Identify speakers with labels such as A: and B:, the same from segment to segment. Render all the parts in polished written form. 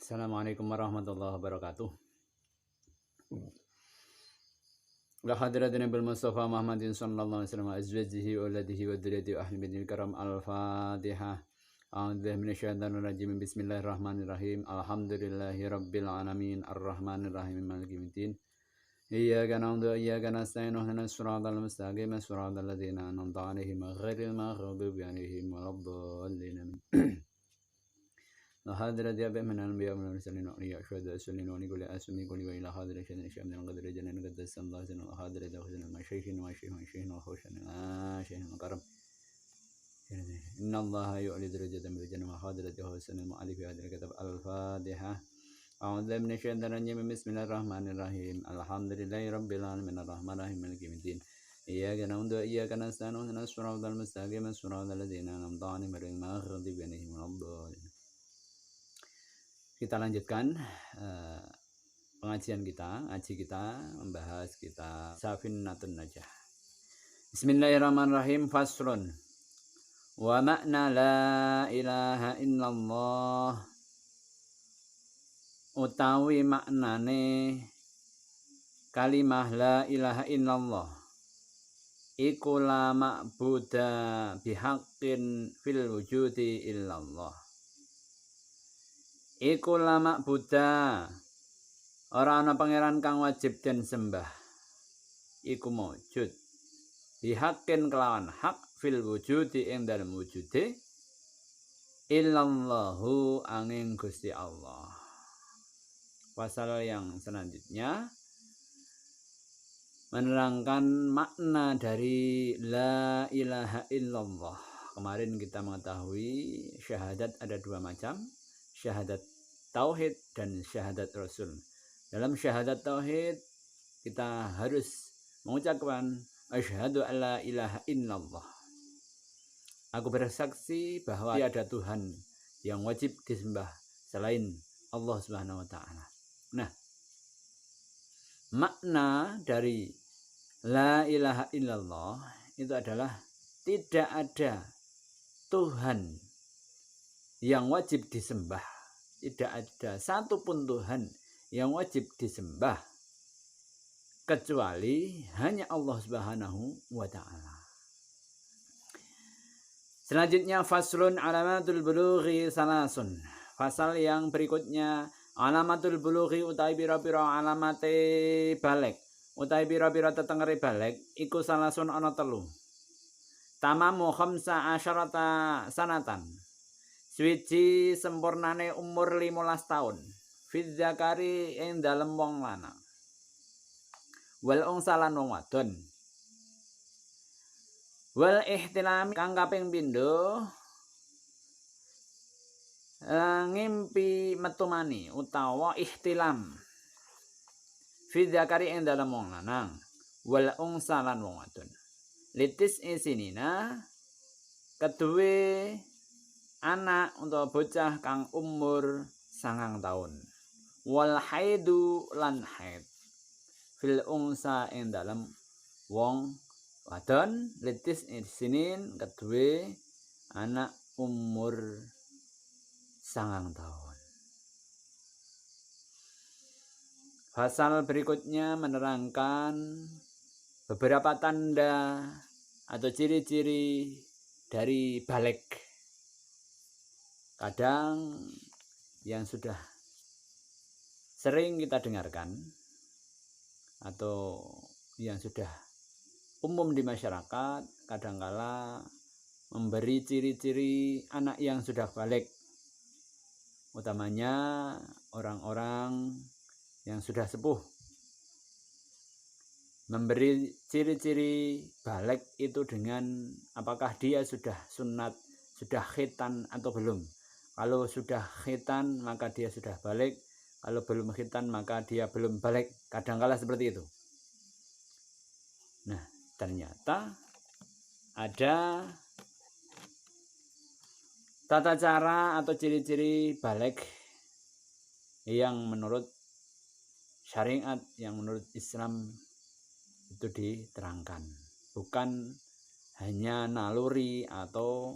A: Assalamualaikum warahmatullahi wabarakatuh. La hadratin bil Mustafa Muhammadin sallallahu alaihi wasallam azwajihi wa auladihi wa dzurriyyatihi wa ahli baitil karam. Al-Fatihah. A'udzu billahi minasyaitonir rajim. Bismillahirrahmanirrahim. Alhamdulillahi rabbil alamin arrahmanir rahim maliki yaumiddin. Iyyaka na'budu wa iyyaka nasta'in ihdinas siratal mustaqim siratal ladzina an'amta 'alaihim ghairil maghdubi 'alaihim waladdallin. هذا الذي من الأنبياء من المرسلين وأولياء الشهداء الصالحين ولكل أسمي كل وإلى هذا الشيء نشأ من القدر جنة قدس الله سنة هذا الذي أخذنا ما شيخ وخوشنا شيخ كرم إن الله يعلي درجة من الجنة وهذا الذي هو سنة المؤلف في هذا الكتاب. الفاتحة. أعوذ من الشيطان الرجيم. بسم الله الرحمن الرحيم. الحمد لله رب العالمين الرحمن الرحيم مالك يوم الدين. إياك نعبد وإياك نستعين اهدنا الصراط المستقيم صراط الذين أنعمت عليهم غير المغضوب عليهم ولا الضالين. Kita lanjutkan ngaji kita membahas kitab Safinatun Najah. Bismillahirrahmanirrahim. Faslun. Wa makna la ilaha illallah utawi maknane kalimah la ilaha illallah iku la ma'buda bihaqqin fil wujudi illallah. Iku lama Buddha ora ana pangeran kang wajib den sembah iku maujud bihaqqin kelawan hak fil wujudi ing dalem wujude illallahu angin Gusti Allah. Pasal yang selanjutnya menerangkan makna dari la ilaha illallah. Kemarin kita mengetahui syahadat ada dua macam, syahadat tauhid dan syahadat rasul. Dalam syahadat tauhid kita harus mengucapkan asyhadu alla ilaha illallah. Aku bersaksi bahwa tiada Tuhan yang wajib disembah selain Allah Subhanahu wa taala. Nah, makna dari la ilaha illallah itu adalah tidak ada Tuhan yang wajib disembah, tidak ada satupun Tuhan yang wajib disembah kecuali hanya Allah Subhanahu wa taala. Selanjutnya faslun alamatul bulughi salasun. Fasal yang berikutnya alamatul bulughi utawi pira-pira alamate balik utawi pira-pira tetengere balik iku salasun ana telu. Tamamu khamsa asyarata sanatan. Swiji sempurnane umur 15 tahun. Fid zakari ing dalem wong lanang. Wal unsa lan wong wadon. Wal ihtilam kang kaping pindho ngimpi metu mani utawa ihtilam. Fid zakari ing dalem wong lanang. Wal unsa lan wong wadon. Litis isinina kedue anak untuk bocah kang umur 9 tahun. Wal haidu lan haid fil unsa ing dalem wong wadon litis sinin kedue anak umur 9 tahun. Pasal berikutnya menerangkan beberapa tanda atau ciri-ciri dari balik. Kadang yang sudah sering kita dengarkan atau yang sudah umum di masyarakat kadangkala memberi ciri-ciri anak yang sudah balik, utamanya orang-orang yang sudah sepuh. Memberi ciri-ciri balik itu dengan apakah dia sudah sunat, sudah khitan atau belum. Kalau sudah khitan maka dia sudah balik, kalau belum khitan maka dia belum balik. Kadangkala seperti itu. Nah, ternyata ada tata cara atau ciri-ciri balik yang menurut syariat, yang menurut Islam itu diterangkan. Bukan hanya naluri atau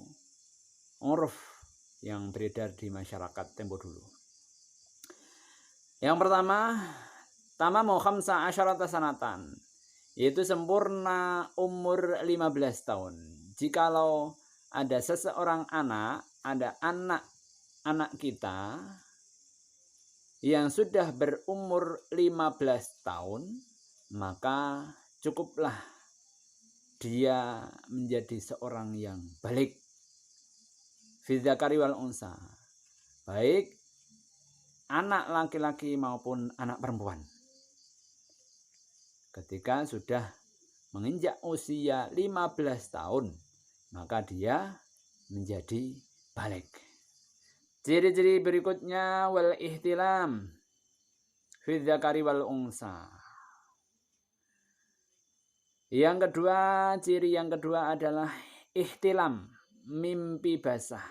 A: uruf yang beredar di masyarakat tempo dulu. Yang pertama, tamamu khamsa asyarata sanatan, yaitu sempurna umur 15 tahun. Jikalau ada seseorang anak, ada anak kita yang sudah berumur 15 tahun, maka cukuplah dia menjadi seorang yang balik. Fi dzakari wal unsa, baik anak laki-laki maupun anak perempuan. Ketika sudah menginjak usia 15 tahun, maka dia menjadi balik. Ciri-ciri berikutnya wal ihtilam fi dzakari wal unsa. Ciri yang kedua adalah ihtilam, mimpi basah.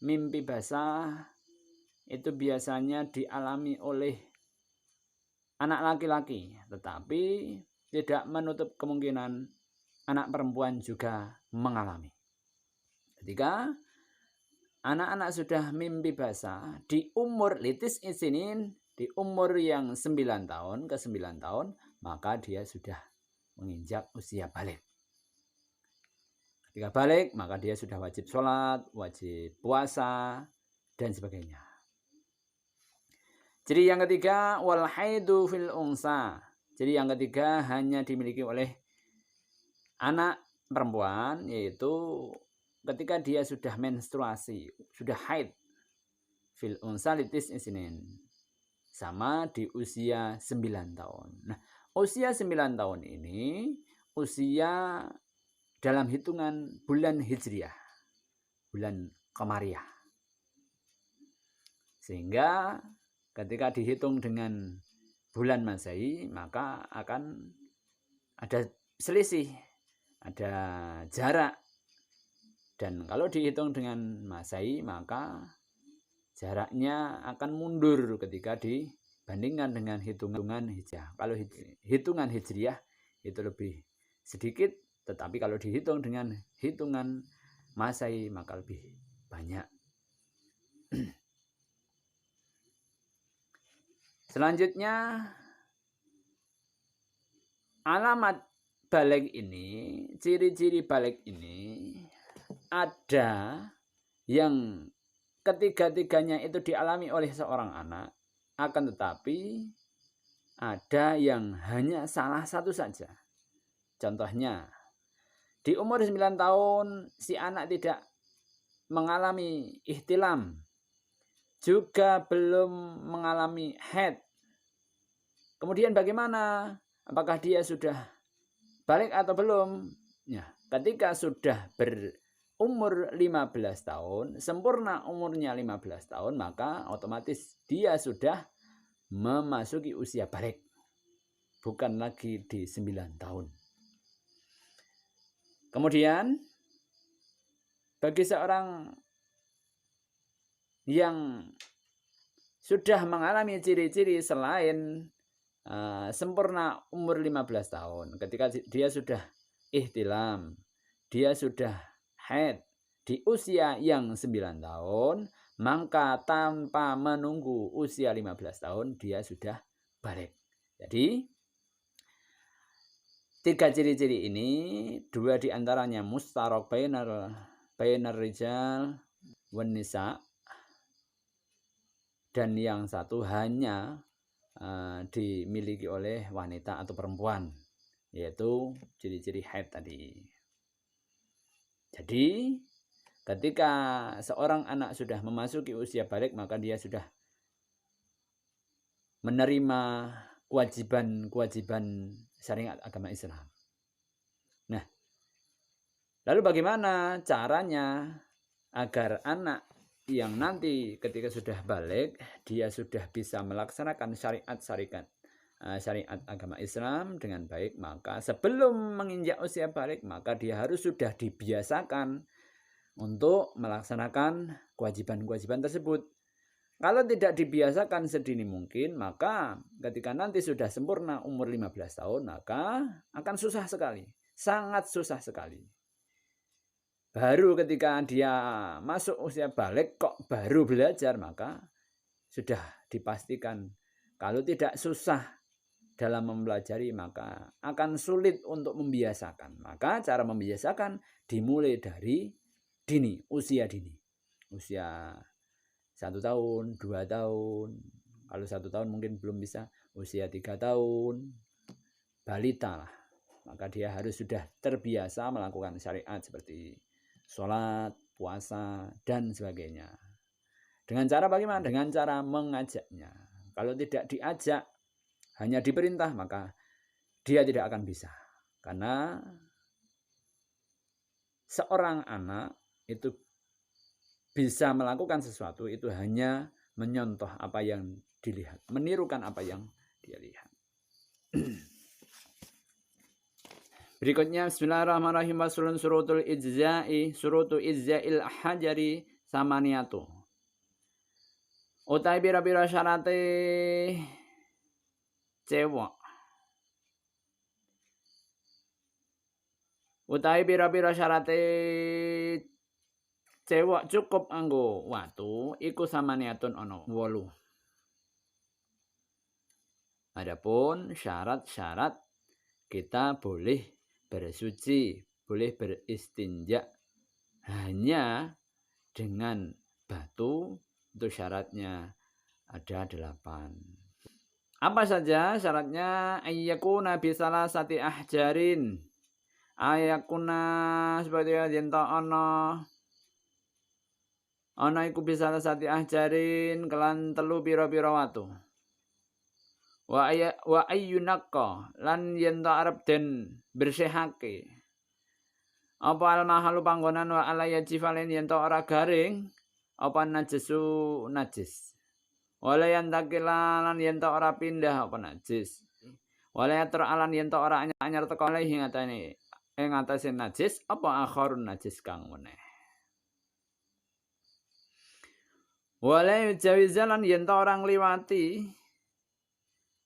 A: Mimpi basah itu biasanya dialami oleh anak laki-laki, tetapi tidak menutup kemungkinan anak perempuan juga mengalami. Ketika anak-anak sudah mimpi basah di umur litis isinin, di umur yang 9 tahun ke 9 tahun, maka dia sudah menginjak usia balik. Ketika balik, maka dia sudah wajib sholat, wajib puasa, dan sebagainya. Ciri yang ketiga, wal haidu fil unsa. Ciri yang ketiga hanya dimiliki oleh anak perempuan, yaitu ketika dia sudah menstruasi, sudah haid. Fil unsa litis isnin. Sama di usia 9 tahun. Nah, usia 9 tahun ini usia dalam hitungan bulan Hijriah, bulan Qamariyah. Sehingga ketika dihitung dengan bulan Masehi, maka akan ada selisih, ada jarak. Dan kalau dihitung dengan Masehi, maka jaraknya akan mundur ketika dibandingkan dengan hitungan Hijriah. Kalau hitungan Hijriah itu lebih sedikit, tetapi kalau dihitung dengan hitungan Masehi maka lebih banyak. Selanjutnya, alamat balik ini, ciri-ciri balik ini ada yang ketiga-tiganya itu dialami oleh seorang anak, akan tetapi ada yang hanya salah satu saja. Contohnya, di umur 9 tahun si anak tidak mengalami ihtilam, juga belum mengalami haid. Kemudian bagaimana? Apakah dia sudah balik atau belum? Ya, ketika sudah berumur 15 tahun, sempurna umurnya 15 tahun, maka otomatis dia sudah memasuki usia balik. Bukan lagi di 9 tahun. Kemudian, bagi seorang yang sudah mengalami ciri-ciri selain sempurna umur 15 tahun, ketika dia sudah ihtilam, dia sudah haid di usia yang 9 tahun, maka tanpa menunggu usia 15 tahun dia sudah balik. Jadi 3 ciri-ciri ini, 2 diantaranya mustarok bainar rijal wan nisa, dan yang satu hanya dimiliki oleh wanita atau perempuan, yaitu ciri-ciri haid tadi. Jadi ketika seorang anak sudah memasuki usia balik, maka dia sudah menerima kewajiban syariat agama Islam. Nah, lalu bagaimana caranya agar anak yang nanti ketika sudah balik, dia sudah bisa melaksanakan syariat agama Islam dengan baik? Maka sebelum menginjak usia balik, maka dia harus sudah dibiasakan untuk melaksanakan kewajiban-kewajiban tersebut. Kalau tidak dibiasakan sedini mungkin, maka ketika nanti sudah sempurna umur 15 tahun, maka akan susah sekali, sangat susah sekali. Baru ketika dia masuk usia balik kok baru belajar, maka sudah dipastikan kalau tidak susah dalam mempelajari maka akan sulit untuk membiasakan. Maka cara membiasakan dimulai dari dini, usia dini. Usia 1 tahun, 2 tahun. Kalau 1 tahun mungkin belum bisa, usia 3 tahun, balita lah. Maka dia harus sudah terbiasa melakukan syariat seperti sholat, puasa, dan sebagainya. Dengan cara bagaimana? Dengan cara mengajaknya. Kalau tidak diajak, hanya diperintah, maka dia tidak akan bisa. Karena seorang anak itu bisa melakukan sesuatu itu hanya menyontoh apa yang dilihat, menirukan apa yang dia lihat. Berikutnya bismillahirrahmanirrahim. Wasulun surutul ijza'i surutu ijza'il hajari samaniyatu. Utai pira-pira syarate cewek. Utai pira-pira syarate cewek cukup anggo watu iku samaniyatun ono 8. Adapun syarat-syarat kita boleh bersuci, boleh beristinja hanya dengan batu. Itu syaratnya ada 8. Apa saja syaratnya? Ayyakuna bisalah sati ahjarin. Ayyakuna seperti yen ta ana iku bisalah sati ahjarin kelan 3 pira-pira watu. Wa ayyunaqqa lan yen ta arep den bersihake apa almahalu panggonan wa alaya jifalen yen ta ora garing apa najisu najis walayan takila lan yen ta ora pindah apa najis walaya teralan yen ta ora anyar teko lehi ngatane ing atase najis apa akharun najis kang meneh walaya jawizalan yen ta ora ngliwati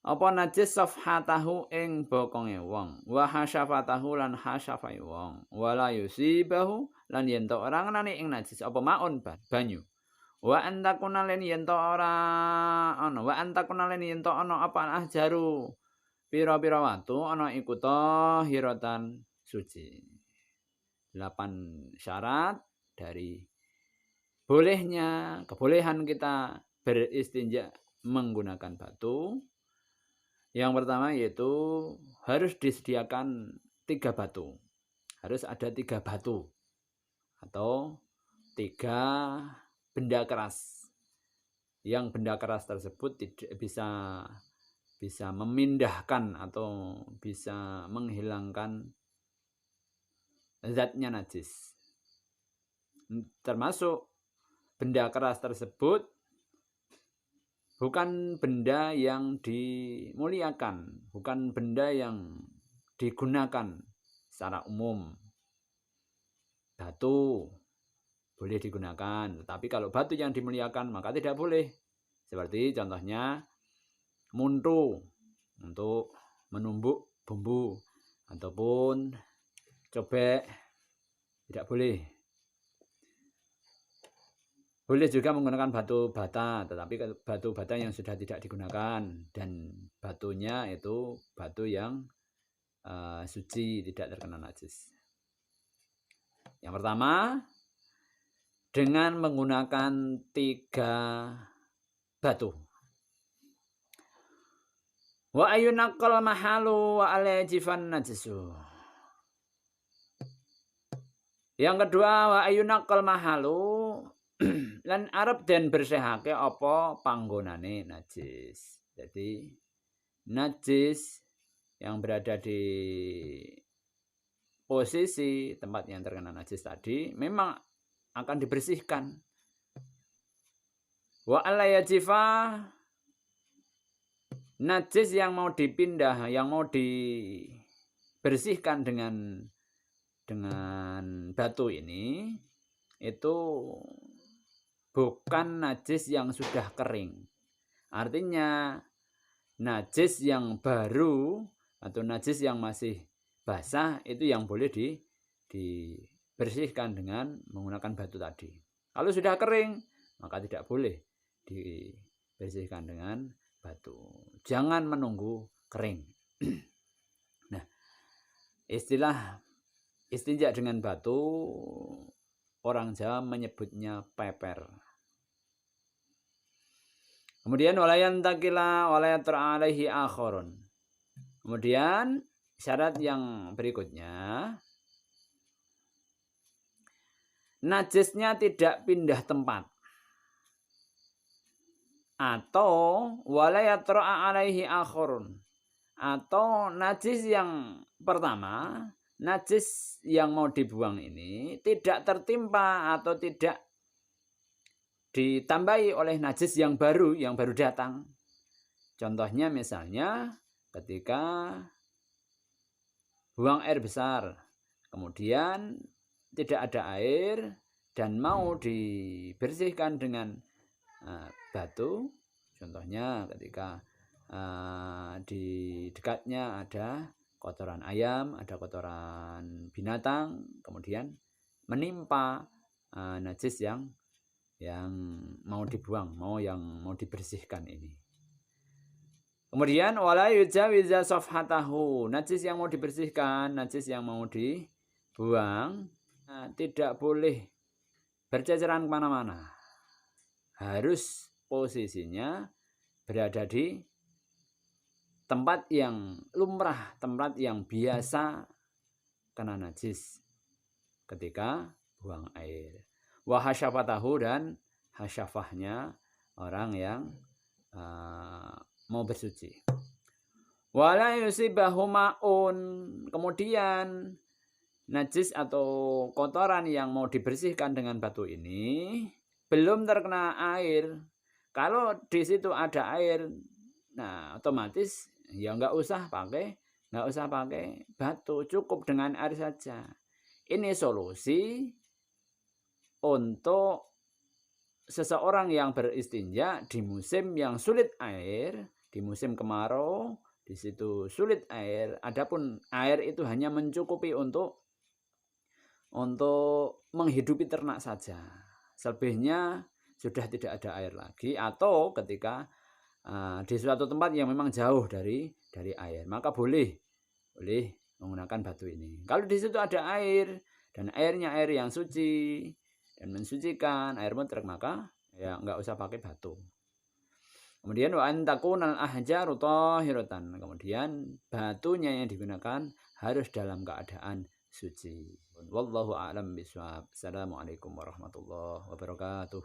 A: apa najis safhatahu ing bokonge wong wa hasyafatahu lan hasyafai wong wala yusibahu lan yen ta ora ngenani ing najis apa maun banyu wa antakuna len yen ta ora ana wa antakuna len yen ta ana apa ahjaru pira-pira watu ana iku tahiratan suci. 8 syarat dari kebolehan kita beristinja menggunakan batu. Yang pertama yaitu harus disediakan 3 batu. Harus ada 3 batu atau 3 benda keras. Yang benda keras tersebut tidak bisa memindahkan atau bisa menghilangkan zatnya najis. Termasuk benda keras tersebut bukan benda yang dimuliakan, bukan benda yang digunakan secara umum. Batu boleh digunakan, tetapi kalau batu yang dimuliakan maka tidak boleh. Seperti contohnya muntu untuk menumbuk bumbu ataupun cobek, tidak boleh. Boleh juga menggunakan batu bata, tetapi batu bata yang sudah tidak digunakan dan batunya itu batu yang suci, tidak terkena najis. Yang pertama, dengan menggunakan 3 batu. Wa ayunaqal mahalu wa alajifan najisu. Yang kedua, wa ayunaqal mahalu lan arep den bersihake apa panggonane najis. Jadi najis yang berada di posisi tempat yang terkena najis tadi memang akan dibersihkan. Wa alayajifa najis yang mau dipindah, yang mau dibersihkan dengan batu ini itu bukan najis yang sudah kering. Artinya najis yang baru atau najis yang masih basah itu yang boleh dibersihkan dengan menggunakan batu tadi. Kalau sudah kering maka tidak boleh bersihkan dengan batu. Jangan menunggu kering. Nah, istilah istinja dengan batu orang Jawa menyebutnya peper. Kemudian walayan takila walayatra alaihi akhorun. Kemudian syarat yang berikutnya, najisnya tidak pindah tempat. Atau walayatra alaihi akhorun. Atau najis yang pertama, najis yang mau dibuang ini tidak tertimpa atau tidak ditambahi oleh najis yang baru datang. Contohnya misalnya ketika buang air besar, kemudian tidak ada air dan mau dibersihkan dengan batu, contohnya ketika di dekatnya ada kotoran ayam, ada kotoran binatang, kemudian menimpa najis yang mau dibuang, yang mau dibersihkan ini. Kemudian wala yujawiza safhatahu, najis yang mau dibersihkan, najis yang mau dibuang tidak boleh berceceran kemana-mana. Harus posisinya berada di tempat yang lumrah, tempat yang biasa kena najis ketika buang air. Wa hasyafatahu, dan hasyafahnya orang yang mau bersuci. Wala yusibahu ma'un, kemudian najis atau kotoran yang mau dibersihkan dengan batu ini belum terkena air. Kalau di situ ada air, nah otomatis ya nggak usah pakai batu, cukup dengan air saja. Ini solusi untuk seseorang yang beristinja di musim yang sulit air, di musim kemarau, di situ sulit air. Adapun air itu hanya mencukupi untuk menghidupi ternak saja. Selebihnya sudah tidak ada air lagi, atau ketika di suatu tempat yang memang jauh dari air, maka boleh menggunakan batu ini. Kalau di situ ada air dan airnya air yang suci dan mensucikan, air mutlak, maka ya nggak usah pakai batu. Kemudian wa antakunal ahjaru tahiratan, kemudian batunya yang digunakan harus dalam keadaan suci. Wallahu a'lam bishawab. Assalamualaikum warahmatullahi wabarakatuh.